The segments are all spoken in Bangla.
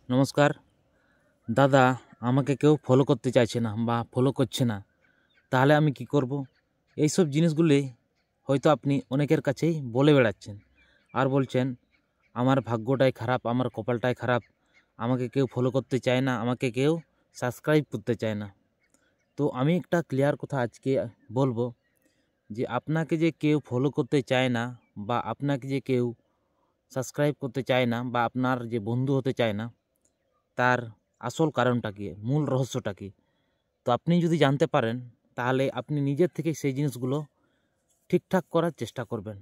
নমস্কার দাদা, আমাকে কেউ ফলো করতে চাইছে না বা ফলো করছে না, তাহলে আমি কি করব? এইসব জিনিসগুলি হয়তো আপনি অনেকের কাছেই বলে বেড়াচ্ছেন আর বলছেন আমার ভাগ্যটাই খারাপ, আমার কপালটাই খারাপ, আমাকে কেউ ফলো করতে চায় না, আমাকে কেউ সাবস্ক্রাইব করতে চায় না। তো আমি একটা ক্লিয়ার কথা আজকে বলবো যে আপনাকে যে কেউ ফলো করতে চায় না বা আপনাকে যে কেউ সাবস্ক্রাইব করতে চায় না বা আপনার যে বন্ধু হতে চায় না, তার আসল কারণটা কী, মূল রহস্যটা কী, তো আপনি যদি জানতে পারেন তাহলে আপনি নিজের থেকে সেই জিনিসগুলো ঠিকঠাক করার চেষ্টা করবেন।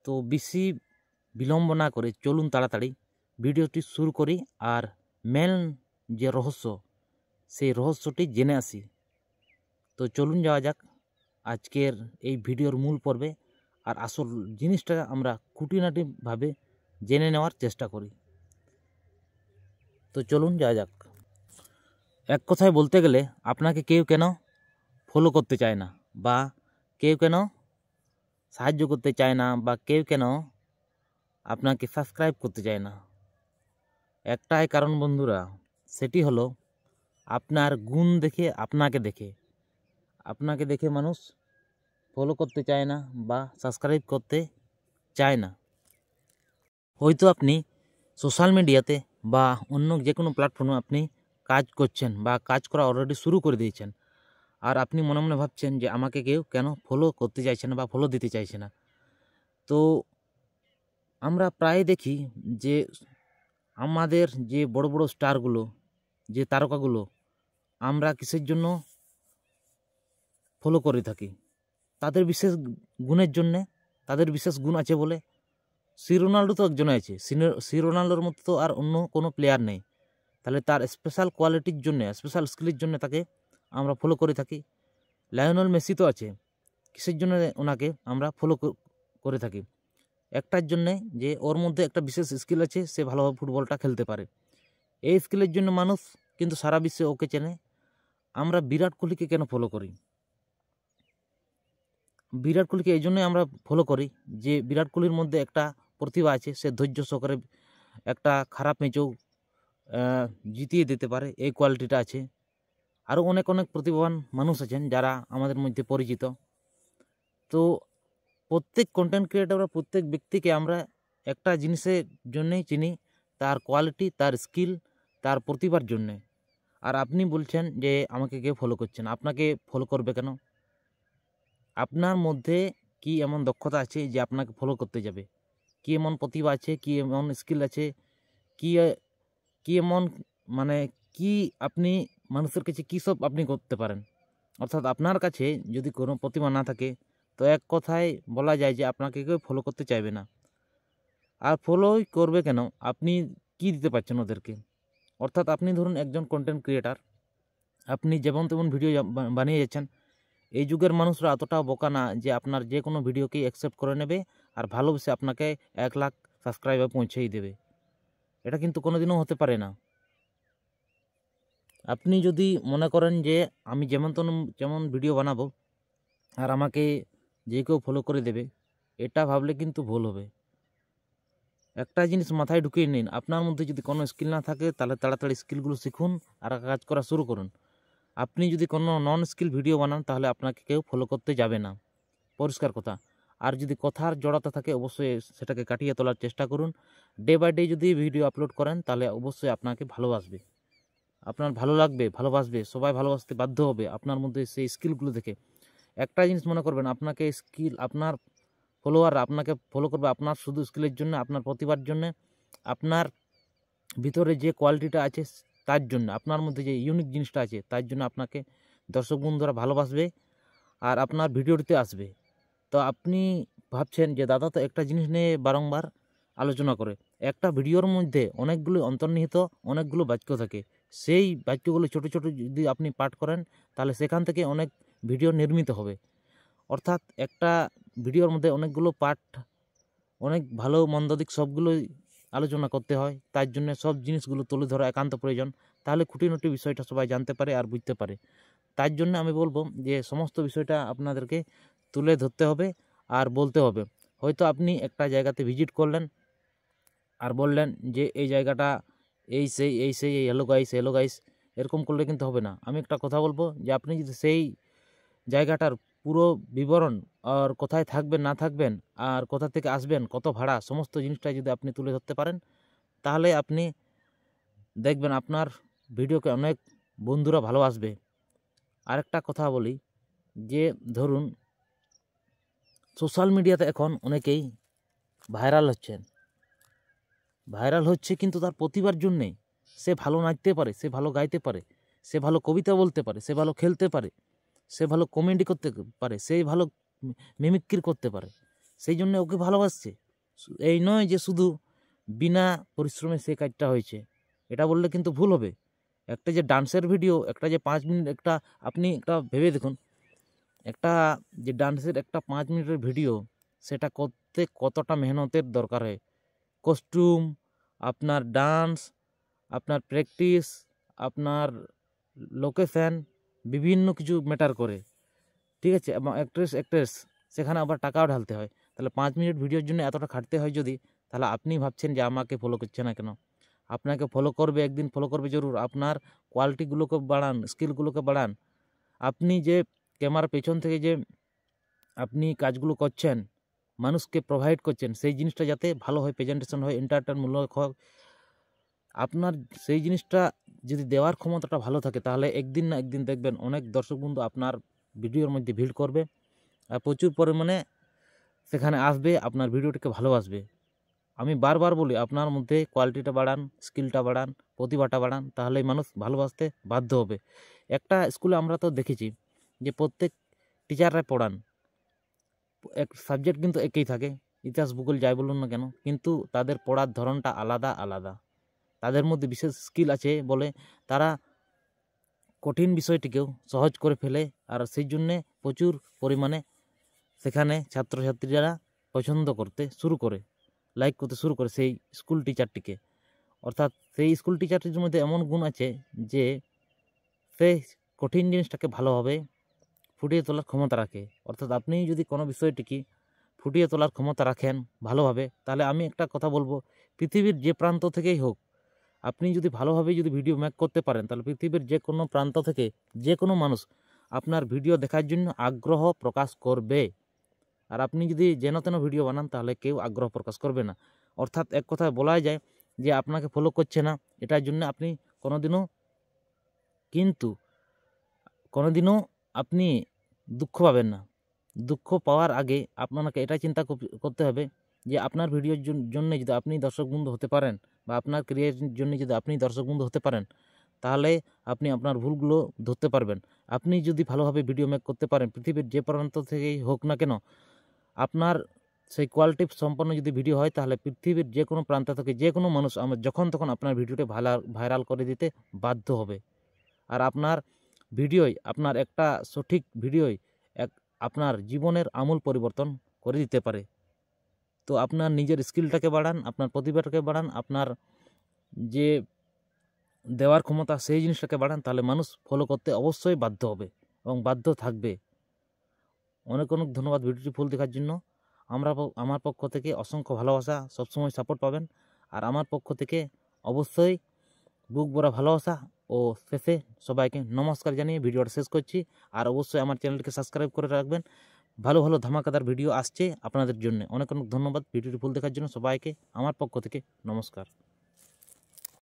তো বেশি বিলম্ব না করে চলুন তাড়াতাড়ি ভিডিওটি শুরু করি আর মেন যে রহস্য সেই রহস্যটি জেনে আসি। তো চলুন যাওয়া যাক আজকের এই ভিডিওর মূল পর্বে আর আসল জিনিসটা আমরা খুঁটিনাটিভাবে জেনে নেওয়ার চেষ্টা করি। তো চলুন যাওয়া যাক। এক কথায় বলতে গেলে আপনাকে কেউ কেন ফলো করতে চায় না বা কেউ কেন সাহায্য করতে চায় না বা কেউ কেন আপনাকে সাবস্ক্রাইব করতে চায় না, একটাই কারণ বন্ধুরা, সেটি হলো আপনার গুণ দেখে, আপনাকে দেখে মানুষ ফলো করতে চায় না বা সাবস্ক্রাইব করতে চায় না। হয়তো আপনি সোশ্যাল মিডিয়াতে বা অন্য যে কোনো প্ল্যাটফর্মে আপনি কাজ করছেন বা কাজ করা অলরেডি শুরু করে দিয়েছেন, আর আপনি মনে মনে ভাবছেন যে আমাকে কেউ কেন ফলো করতে চাইছে না বা ফলো দিতে চাইছে না। তো আমরা প্রায় দেখি যে আমাদের যে বড় বড় স্টারগুলো, যে তারকাগুলো, আমরা কিসের জন্য ফলো করে থাকি? তাদের বিশেষ গুণের জন্যে, তাদের বিশেষ গুণ আছে বলে। সি রোনাল্ডো তো একজনে আছে, সি রোনাল্ডোর মতো তো আর অন্য কোনো প্লেয়ার নেই, তাহলে তার স্পেশাল কোয়ালিটির জন্যে, স্পেশাল স্কিলের জন্য তাকে আমরা ফলো করে থাকি। লায়নেল মেসি তো আছে, কিসের জন্য ওনাকে আমরা ফলো করে থাকি? একটার জন্যে যে ওর মধ্যে একটা বিশেষ স্কিল আছে, সে ভালোভাবে ফুটবলটা খেলতে পারে। এই স্কিলের জন্য মানুষ কিন্তু সারা বিশ্বে ওকে চেনে। আমরা বিরাট কোহলিকে কেন ফলো করি? বিরাট কোহলিকে এই জন্যই আমরা ফলো করি যে বিরাট কোহলির মধ্যে একটা প্রতিভা আছে, সে ধৈর্য সহকারে একটা খারাপ ম্যাচেও জিতিয়ে দিতে পারে, এই কোয়ালিটিটা আছে। আরও অনেক অনেক প্রতিভাবান মানুষ আছেন যারা আমাদের মধ্যে পরিচিত। তো প্রত্যেক কন্টেন্ট ক্রিয়েটররা, প্রত্যেক ব্যক্তিকে আমরা একটা জিনিসের জন্যেই চিনি, তার কোয়ালিটি, তার স্কিল, তার প্রতিভার জন্যে। আর আপনি বলছেন যে আমাকে কেউ ফলো করছেন, আপনাকে ফলো করবে কেন? আপনার মধ্যে কি এমন দক্ষতা আছে যে আপনাকে ফলো করতে যাবে? কি এমন প্রতিভা আছে, কি এমন স্কিল আছে, কি কি এমন মানে কি আপনি মানুষের কাছে কী সব আপনি করতে পারেন? অর্থাৎ আপনার কাছে যদি কোনো প্রতিভা না থাকে, তো এক কথায় বলা যায় যে আপনাকে কেউ ফলো করতে চাইবে না। আর ফলোই করবে কেন? আপনি কি দিতে পারছেন ওদেরকে? অর্থাৎ আপনি ধরুন একজন কন্টেন্ট ক্রিয়েটার, আপনি যেমন তেমন ভিডিও বানিয়ে যাচ্ছেন। এই যুগের মানুষরা এতটাও বোকা না যে আপনার যে কোনো ভিডিওকেই অ্যাকসেপ্ট করে নেবে আর ভালোবেসে আপনাকে 1 লাখ সাবস্ক্রাইবার পৌঁছেই দেবে। এটা কিন্তু কোনোদিনও হতে পারে না। আপনি যদি মনে করেন যে আমি যেমন ভিডিও বানাবো আর আমাকে যে কেউ ফলো করে দেবে, এটা ভাবলে কিন্তু ভুল হবে। একটা জিনিস মাথায় ঢুকিয়ে নিন, আপনার মধ্যে যদি কোনো স্কিল না থাকে তাহলে তাড়াতাড়ি স্কিলগুলো শিখুন আর কাজ করা শুরু করুন। আপনি যদি কোনো নন স্কিল ভিডিও বানান তাহলে আপনাকে কেউ ফলো করতে যাবে না, পরিষ্কার কথা। আর যদি কথার জড়তা থাকে অবশ্যই সেটাকে কাটিয়ে তোলার চেষ্টা করুন। ডে বাই ডে যদি ভিডিও আপলোড করেন তাহলে অবশ্যই আপনাকে ভালোবাসবে, আপনার ভালো লাগবে, ভালোবাসবে, সবাই ভালোবাসতে বাধ্য হবে আপনার মধ্যে সেই স্কিলগুলো দেখে। একটা জিনিস মনে করবেন, আপনাকে স্কিল, আপনার ফলোয়ার আপনাকে ফলো করবে আপনার শুধু স্কিলের জন্য, আপনার প্রতিভার জন্য, আপনার ভিতরে যে কোয়ালিটিটা আছে তার জন্য, আপনার মধ্যে যে ইউনিক জিনিসটা আছে তার জন্য আপনাকে দর্শক বন্ধুরা ভালোবাসবে আর আপনার ভিডিওটিতে আসবে। তো আপনি ভাবছেন যে দাদা তো একটা জিনিস নিয়ে বারংবার আলোচনা করে, একটা ভিডিওর মধ্যে অনেকগুলো অন্তর্নিহিত অনেকগুলো বাক্য থাকে, সেই বাক্যগুলো ছোট ছোট যদি আপনি পাঠ করেন তাহলে সেখান থেকে অনেক ভিডিও নির্মিত হবে। অর্থাৎ একটা ভিডিওর মধ্যে অনেকগুলো পার্ট, অনেক ভালো মন্দ দিক সবগুলোই আলোচনা করতে হয়, তার জন্য সব জিনিসগুলো তুলে ধরা একান্ত প্রয়োজন, তাহলে খুঁটিনাটি বিষয়টা সবাই জানতে পারে আর বুঝতে পারে। তার জন্য আমি বলবো যে সমস্ত বিষয়টা আপনাদেরকে তুলে ধরতে হবে আর বলতে হবে। হয়তো আপনি একটা জায়গাতে ভিজিট করলেন আর বললেন যে এই জায়গাটা এই সেই এই হ্যালো গাইস এরকম করলে কিন্তু হবে না। আমি একটা কথা বলবো যে আপনি যদি সেই জায়গাটার পুরো বিবরণ আর কোথায় থাকবেন না থাকবেন আর কোথা থেকে আসবেন, কত ভাড়া, সমস্ত জিনিসটা যদি আপনি তুলে ধরতে পারেন, তাহলে আপনি দেখবেন আপনার ভিডিওকে অনেক বন্ধুরা ভালোবাসবে। আরেকটা কথা বলি যে ধরুন সোশ্যাল মিডিয়াতে এখন অনেকেই ভাইরাল হচ্ছে কিন্তু তার প্রতিভার জন্যেই। সে ভালো নাচতে পারে, সে ভালো গাইতে পারে, সে ভালো কবিতা বলতে পারে, সে ভালো খেলতে পারে, সে ভালো কমেডি করতে পারে, সে ভালো মিমিক্রি করতে পারে, সেই জন্য ওকে ভালোবাসছে। এই নয় যে শুধু বিনা পরিশ্রমে সে কাজটা হয়েছে, এটা বললে কিন্তু ভুল হবে। একটা যে ডান্সের ভিডিও, একটা যে 5 মিনিট, একটা আপনি একটা ভেবে দেখুন, একটা যে ডান্সের একটা 5 মিনিটের ভিডিও, সেটা করতে কতটা মেহনতের দরকার হয়। কস্টিউম, আপনার ডান্স, আপনার প্র্যাকটিস, আপনার লোকেশান, বিভিন্ন কিছু ম্যাটার করে, ঠিক আছে। এবং অ্যাক্ট্রেস সেখানে আবার টাকাও ঢালতে হয়। তাহলে 5 মিনিট ভিডিওর জন্য এতটা খাটতে হয় যদি, তাহলে আপনি ভাবছেন যে আমাকে ফলো করছে না কেন? আপনাকে ফলো করবে, একদিন ফলো করবে জরুর। আপনার কোয়ালিটিগুলোকে বাড়ান, স্কিলগুলোকে বাড়ান। আপনি যে ক্যামেরার পেছন থেকে যে আপনি কাজগুলো করছেন, মানুষকে প্রোভাইড করছেন, সেই জিনিসটা যাতে ভালো হয়, প্রেজেন্টেশন হয়, এন্টারটেনমূলক হয়, আপনার সেই জিনিসটা যদি দেওয়ার ক্ষমতাটা ভালো থাকে, তাহলে একদিন না একদিন দেখবেন অনেক দর্শক বন্ধু আপনার ভিডিওর মধ্যে ভিড় করবে আর প্রচুর পরিমাণে সেখানে আসবে, আপনার ভিডিওটিকে ভালোবাসবে। আমি বারবার বলি, আপনার মধ্যে কোয়ালিটিটা বাড়ান, স্কিলটা বাড়ান, প্রতিভাটা বাড়ান, তাহলেই মানুষ ভালোবাসতে বাধ্য হবে। একটা স্কুলে আমরা তো দেখেছি যে প্রত্যেক টিচাররা পড়ান, এক সাবজেক্ট কিন্তু একই থাকে, ইতিহাস ভূগোল যাই বলুন না কেন, কিন্তু তাদের পড়ার ধরনটা আলাদা আলাদা। তাদের মধ্যে বিশেষ স্কিল আছে বলে তারা কঠিন বিষয়টিকেও সহজ করে ফেলে, আর সেই জন্যে প্রচুর পরিমাণে সেখানে ছাত্রছাত্রীরা পছন্দ করতে শুরু করে, লাইক করতে শুরু করে সেই স্কুল টিচারটিকে। অর্থাৎ সেই স্কুল টিচারটির মধ্যে এমন গুণ আছে যে সে কঠিন জিনিসটাকে ভালোভাবে ফুটিয়ে তোলার ক্ষমতা রাখে। অর্থাৎ আপনি যদি কোনো বিষয়টিকে ফুটিয়ে তোলার ক্ষমতা রাখেন ভালোভাবে, তাহলে আমি একটা কথা বলবো, পৃথিবীর যে প্রান্ত থেকেই হোক, আপনি যদি ভালোভাবে যদি ভিডিও মেক করতে পারেন, তাহলে পৃথিবীর যে কোনো প্রান্ত থেকে যে কোনো মানুষ আপনার ভিডিও দেখার জন্য আগ্রহ প্রকাশ করবে। আর আপনি যদি যেন তেন ভিডিও বানান, তাহলে কেউ আগ্রহ প্রকাশ করবে না। অর্থাৎ এক কথায় বলাই যায় যে আপনাকে ফলো করছে না, এটার জন্য আপনি কোনোদিনও আপনি দুঃখ পাবেন না। দুঃখ পাওয়ার আগে আপনাকে এটা চিন্তা করতে হবে যে আপনার ভিডিওর জন্য যদি আপনি দর্শক বন্ধু হতে পারেন, বা আপনার ক্রিয়েটের জন্য যদি আপনি দর্শক বন্ধু হতে পারেন, তাহলে আপনি আপনার ভুলগুলো ধরতে পারবেন। আপনি যদি ভালোভাবে ভিডিও মেক করতে পারেন, পৃথিবীর যে প্রান্ত থেকেই হোক না কেন, আপনার সেই কোয়ালিটি সম্পন্ন যদি ভিডিও হয়, তাহলে পৃথিবীর যে কোনো প্রান্ত থেকে যে কোনো মানুষ যখন তখন আপনার ভিডিওটি ভাইরাল করে দিতে বাধ্য হবে। আর আপনার ভিডিওই, আপনার একটা সঠিক ভিডিওই আপনার জীবনের আমূল পরিবর্তন করে দিতে পারে। তো আপনার নিজের স্কিলটাকে বাড়ান, আপনার প্রতিভাটাকে বাড়ান, আপনার যে দেওয়ার ক্ষমতা সেই জিনিসটাকে বাড়ান, তাহলে মানুষ ফলো করতে অবশ্যই বাধ্য হবে এবং বাধ্য থাকবে। অনেক অনেক ধন্যবাদ ভিডিওটি ফুল দেখার জন্য। আমার পক্ষ থেকে অসংখ্য ভালোবাসা, সবসময় সাপোর্ট পাবেন। আর আমার পক্ষ থেকে অবশ্যই বুক ভরা ভালোবাসা ও শেষে সবাইকে নমস্কার জানিয়ে ভিডিওটা শেষ করছি। আর অবশ্যই আমার চ্যানেলটিকে সাবস্ক্রাইব করে রাখবেন, ভালো ভালো ধামাকাদার ভিডিও আসছে আপনাদের জন্য। অনেক অনেক ধন্যবাদ ভিডিওটি ফুল দেখার জন্য। সবাইকে আমার পক্ষ থেকে নমস্কার।